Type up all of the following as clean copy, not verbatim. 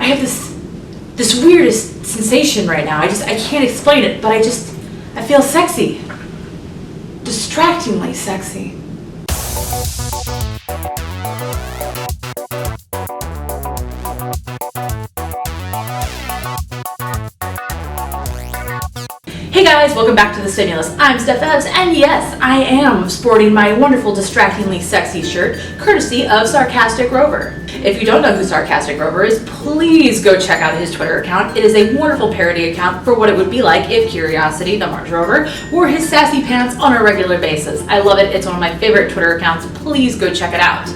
I have this weirdest sensation right now. I can't explain it, but I feel sexy. Distractingly sexy. Hey guys, welcome back to The Stimulus. I'm Steph, and yes, I am sporting my wonderful Distractingly Sexy shirt, courtesy of Sarcastic Rover. If you don't know who Sarcastic Rover is, please go check out his Twitter account. It is a wonderful parody account for what it would be like if Curiosity, the Mars rover, wore his sassy pants on a regular basis. I love it. It's one of my favorite Twitter accounts. Please go check it out.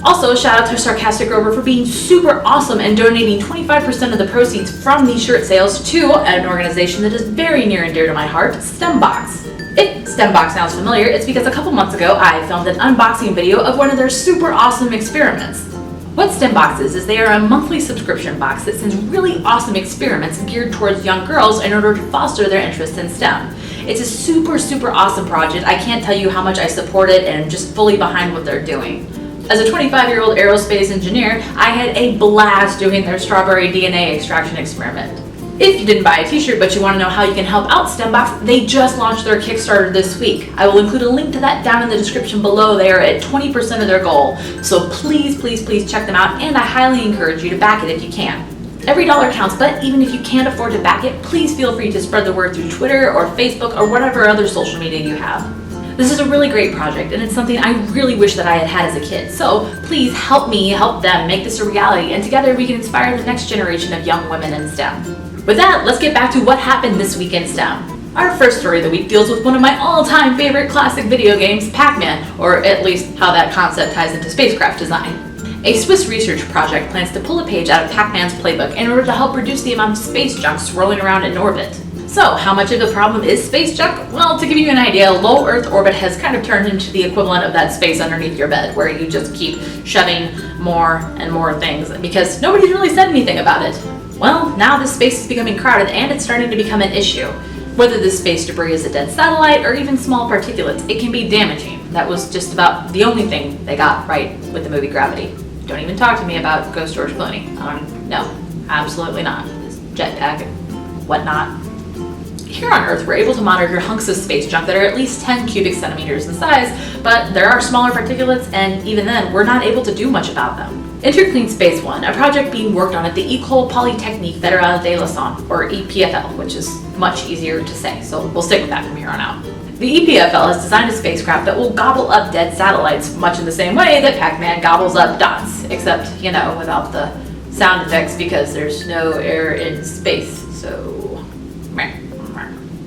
Also, shout out to Sarcastic Rover for being super awesome and donating 25% of the proceeds from these shirt sales to an organization that is very near and dear to my heart, STEMbox. If STEMbox sounds familiar, it's because a couple months ago I filmed an unboxing video of one of their super awesome experiments. What STEMbox is they are a monthly subscription box that sends really awesome experiments geared towards young girls in order to foster their interest in STEM. It's a super awesome project. I can't tell you how much I support it and just fully behind what they're doing. As a 25-year-old aerospace engineer, I had a blast doing their strawberry DNA extraction experiment. If you didn't buy a t-shirt but you want to know how you can help out STEMbox, they just launched their Kickstarter this week. I will include a link to that down in the description below. They are at 20% of their goal, so please check them out, and I highly encourage you to back it if you can. Every dollar counts, but even if you can't afford to back it, please feel free to spread the word through Twitter or Facebook or whatever other social media you have. This is a really great project, and it's something I really wish that I had had as a kid. So please help me help them make this a reality, and together we can inspire the next generation of young women in STEM. With that, let's get back to what happened this week in STEM. Our first story of the week deals with one of my all-time favorite classic video games, Pac-Man, or at least how that concept ties into spacecraft design. A Swiss research project plans to pull a page out of Pac-Man's playbook in order to help reduce the amount of space junk swirling around in orbit. So, how much of a problem is space junk? Well, to give you an idea, low Earth orbit has kind of turned into the equivalent of that space underneath your bed, where you just keep shoving more and more things because nobody's really said anything about it. Well, now this space is becoming crowded and it's starting to become an issue. Whether this space debris is a dead satellite or even small particulates, it can be damaging. That was just about the only thing they got right with the movie Gravity. Don't even talk to me about Ghost George Clooney. No, absolutely not. This jetpack and whatnot. Here on Earth, we're able to monitor hunks of space junk that are at least 10 cubic centimeters in size, but there are smaller particulates, and even then, we're not able to do much about them. Enter Clean Space One, a project being worked on at the École Polytechnique Fédérale de Lausanne, or EPFL, which is much easier to say, so we'll stick with that from here on out. The EPFL has designed a spacecraft that will gobble up dead satellites, much in the same way that Pac-Man gobbles up dots, except, without the sound effects because there's no air in space, so meh.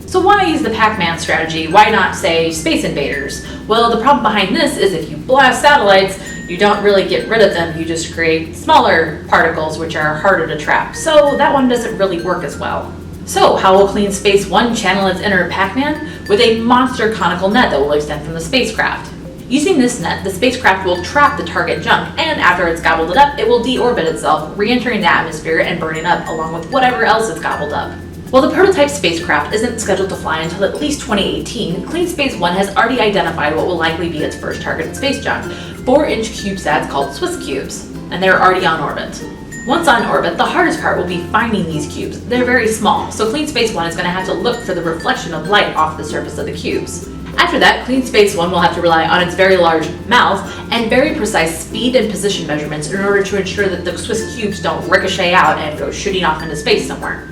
So why use the Pac-Man strategy? Why not say Space Invaders? Well, the problem behind this is if you blast satellites, you don't really get rid of them, you just create smaller particles which are harder to trap. So that one doesn't really work as well. So how will Clean Space One channel its inner Pac-Man? With a monster conical net that will extend from the spacecraft. Using this net, the spacecraft will trap the target junk, and after it's gobbled it up, it will deorbit itself, re-entering the atmosphere and burning up along with whatever else it's gobbled up. While the prototype spacecraft isn't scheduled to fly until at least 2018, Clean Space One has already identified what will likely be its first targeted space junk, 4-inch CubeSats called Swiss cubes, and they're already on orbit. Once on orbit, the hardest part will be finding these cubes. They're very small, so Clean Space One is going to have to look for the reflection of light off the surface of the cubes. After that, Clean Space One will have to rely on its very large mouth and very precise speed and position measurements in order to ensure that the Swiss cubes don't ricochet out and go shooting off into space somewhere.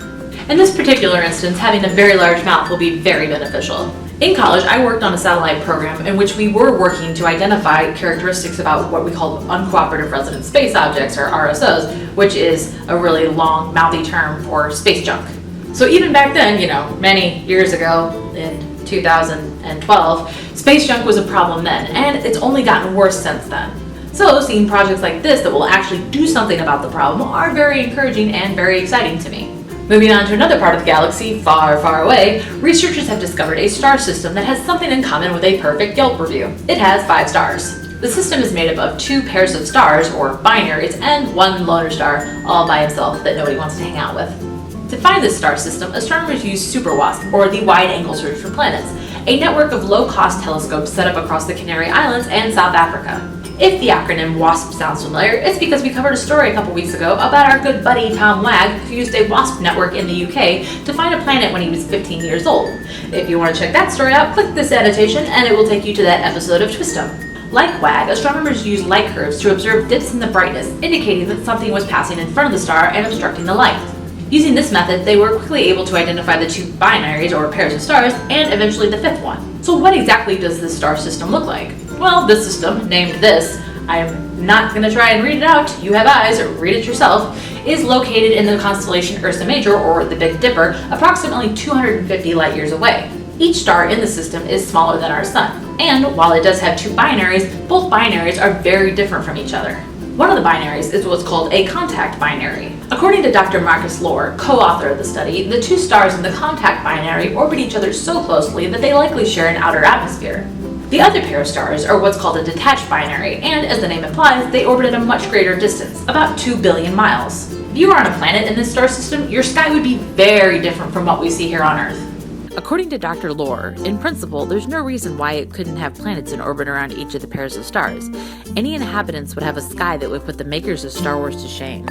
In this particular instance, having a very large mouth will be very beneficial. In college, I worked on a satellite program in which we were working to identify characteristics about what we call uncooperative resident space objects, or RSOs, which is a really long, mouthy term for space junk. So even back then, many years ago, in 2012, space junk was a problem then, and it's only gotten worse since then. So seeing projects like this that will actually do something about the problem are very encouraging and very exciting to me. Moving on to another part of the galaxy, far away, researchers have discovered a star system that has something in common with a perfect Yelp review. It has 5 stars. The system is made up of 2 pairs of stars, or binaries, and 1 loner star, all by himself that nobody wants to hang out with. To find this star system, astronomers use SuperWASP, or the Wide-Angle Search for Planets, a network of low-cost telescopes set up across the Canary Islands and South Africa. If the acronym WASP sounds familiar, it's because we covered a story a couple weeks ago about our good buddy Tom Wag, who used a WASP network in the UK to find a planet when he was 15 years old. If you want to check that story out, click this annotation and it will take you to that episode of TWISTEM. Like WAG, astronomers use light curves to observe dips in the brightness, indicating that something was passing in front of the star and obstructing the light. Using this method, they were quickly able to identify the two binaries, or pairs of stars, and eventually the fifth one. So what exactly does this star system look like? Well, this system, named this, I am not going to try and read it out, you have eyes, read it yourself, is located in the constellation Ursa Major, or the Big Dipper, approximately 250 light years away. Each star in the system is smaller than our sun, and while it does have two binaries, both binaries are very different from each other. One of the binaries is what's called a contact binary. According to Dr. Marcus Lohr, co-author of the study, the two stars in the contact binary orbit each other so closely that they likely share an outer atmosphere. The other pair of stars are what's called a detached binary, and as the name implies, they orbit at a much greater distance, about 2 billion miles. If you were on a planet in this star system, your sky would be very different from what we see here on Earth. According to Dr. Lohr, in principle, there's no reason why it couldn't have planets in orbit around each of the pairs of stars. Any inhabitants would have a sky that would put the makers of Star Wars to shame.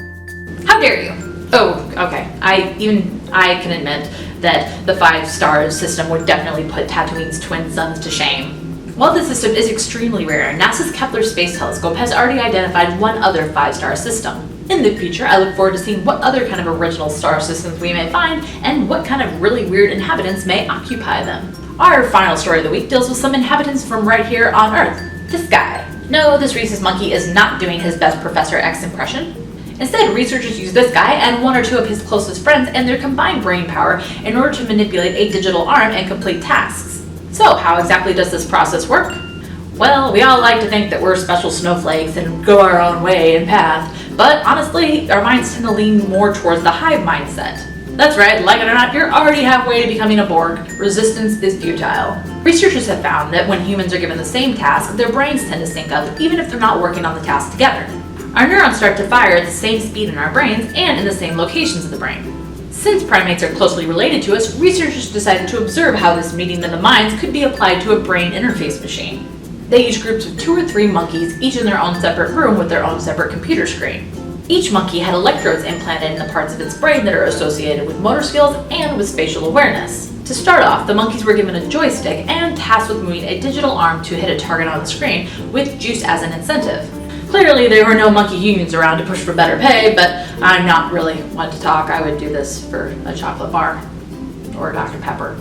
How dare you? Oh, okay. I can admit that the 5-star system would definitely put Tatooine's twin suns to shame. While this system is extremely rare, NASA's Kepler Space Telescope has already identified one other 5-star system. In the future, I look forward to seeing what other kind of original star systems we may find and what kind of really weird inhabitants may occupy them. Our final story of the week deals with some inhabitants from right here on Earth, this guy. No, this rhesus monkey is not doing his best Professor X impression. Instead, researchers use this guy and one or two of his closest friends and their combined brain power in order to manipulate a digital arm and complete tasks. So, how exactly does this process work? Well, we all like to think that we're special snowflakes and go our own way and path, but honestly, our minds tend to lean more towards the hive mindset. That's right, like it or not, you're already halfway to becoming a Borg. Resistance is futile. Researchers have found that when humans are given the same task, their brains tend to sync up, even if they're not working on the task together. Our neurons start to fire at the same speed in our brains and in the same locations of the brain. Since primates are closely related to us, researchers decided to observe how this meeting of the minds could be applied to a brain interface machine. They used groups of 2 or 3 monkeys, each in their own separate room with their own separate computer screen. Each monkey had electrodes implanted in the parts of its brain that are associated with motor skills and with spatial awareness. To start off, the monkeys were given a joystick and tasked with moving a digital arm to hit a target on the screen, with juice as an incentive. Clearly, there were no monkey unions around to push for better pay, but I'm not really one to talk. I would do this for a chocolate bar or a Dr. Pepper.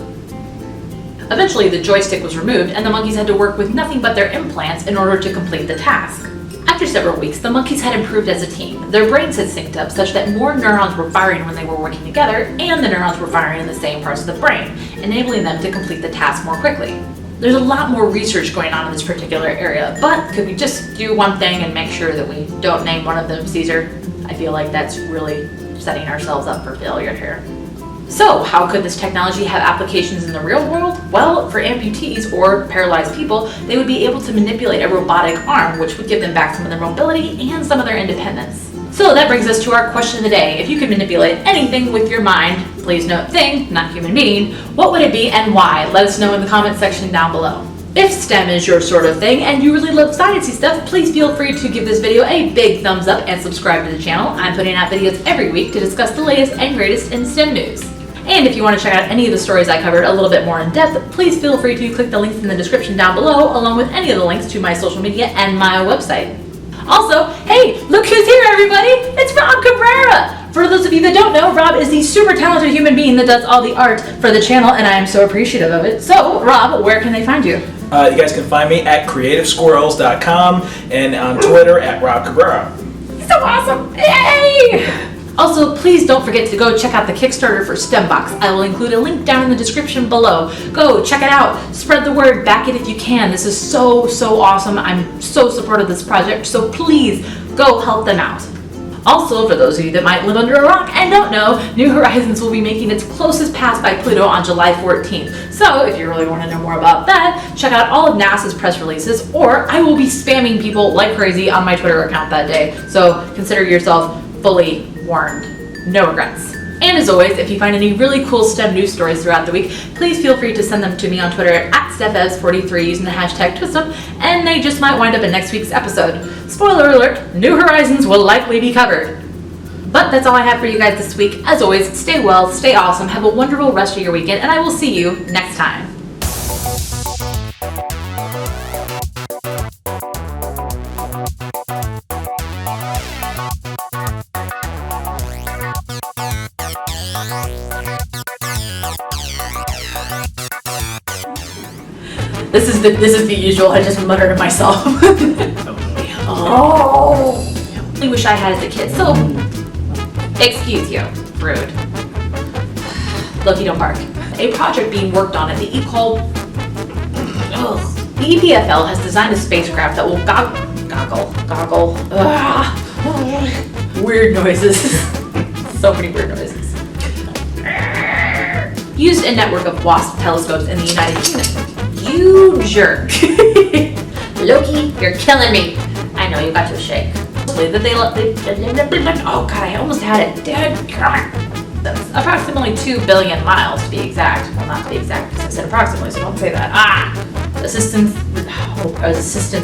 Eventually, the joystick was removed and the monkeys had to work with nothing but their implants in order to complete the task. After several weeks, the monkeys had improved as a team. Their brains had synced up such that more neurons were firing when they were working together, and the neurons were firing in the same parts of the brain, enabling them to complete the task more quickly. There's a lot more research going on in this particular area, but could we just do one thing and make sure that we don't name one of them Caesar? I feel like that's really setting ourselves up for failure here. So, how could this technology have applications in the real world? Well, for amputees or paralyzed people, they would be able to manipulate a robotic arm, which would give them back some of their mobility and some of their independence. So that brings us to our question of the day. If you could manipulate anything with your mind, please note thing, not human being, what would it be and why? Let us know in the comment section down below. If STEM is your sort of thing and you really love sciencey stuff, please feel free to give this video a big thumbs up and subscribe to the channel. I'm putting out videos every week to discuss the latest and greatest in STEM news. And if you want to check out any of the stories I covered a little bit more in depth, please feel free to click the links in the description down below, along with any of the links to my social media and my website. Also, hey, look who's here, everybody! It's Rob Cabrera! For those of you that don't know, Rob is the super talented human being that does all the art for the channel, and I am so appreciative of it. So, Rob, where can they find you? You guys can find me at creativesquirrels.com and on Twitter at Rob Cabrera. So awesome! Yay! Also, please don't forget to go check out the Kickstarter for STEMbox. I will include a link down in the description below. Go check it out. Spread the word. Back it if you can. This is so awesome. I'm so supportive of this project, so please go help them out. Also, for those of you that might live under a rock and don't know, New Horizons will be making its closest pass by Pluto on July 14th. So, if you really want to know more about that, check out all of NASA's press releases, or I will be spamming people like crazy on my Twitter account that day. So, consider yourself fully warned. No regrets. And as always, if you find any really cool STEM news stories throughout the week, please feel free to send them to me on Twitter at StephEvs43 using the hashtag TWISTEM, and they just might wind up in next week's episode. Spoiler alert, New Horizons will likely be covered. But that's all I have for you guys this week. As always, stay well, stay awesome, have a wonderful rest of your weekend, and I will see you next time. This is the usual. I just mutter to myself. I wish I had as a kid. So, excuse you, rude. Loki, don't bark. A project being worked on at the the EPFL has designed a spacecraft that will goggle. Weird noises. So many weird noises. Used a network of WASP telescopes in the United Kingdom. You jerk. Loki, you're killing me. I know, you got to shake. Oh god, I almost had it. That's approximately 2 billion miles to be exact. Well, not to be exact, because I said approximately, so don't say that. Assistance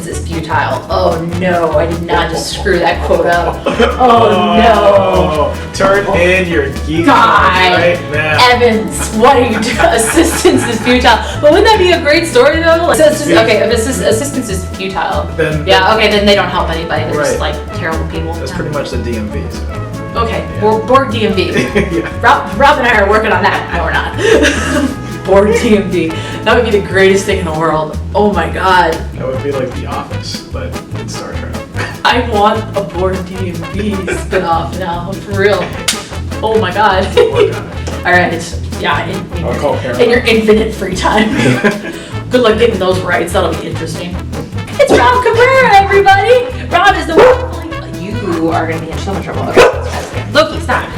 is futile. Oh no, I did not just screw that quote up. Oh no. Turn in your geek God, right now. Evans, what are you doing? Assistance is futile. But wouldn't that be a great story though? Like, if assistance is futile. Then they don't help anybody. They're just like terrible people. That's pretty much the DMV. So. Okay, yeah. Board DMV. Yeah. Rob and I are working on that. No, we're not. Board DMV. That would be the greatest thing in the world. Oh my god. That would be like The Office, but in Star Trek. I want a Board DMV spin-off now, for real. Oh my god. Alright, yeah, in your infinite free time. Good luck getting those rights, that'll be interesting. It's Rob Cabrera, everybody! Rob is the one. You are gonna be in so much trouble. Okay, Loki, stop.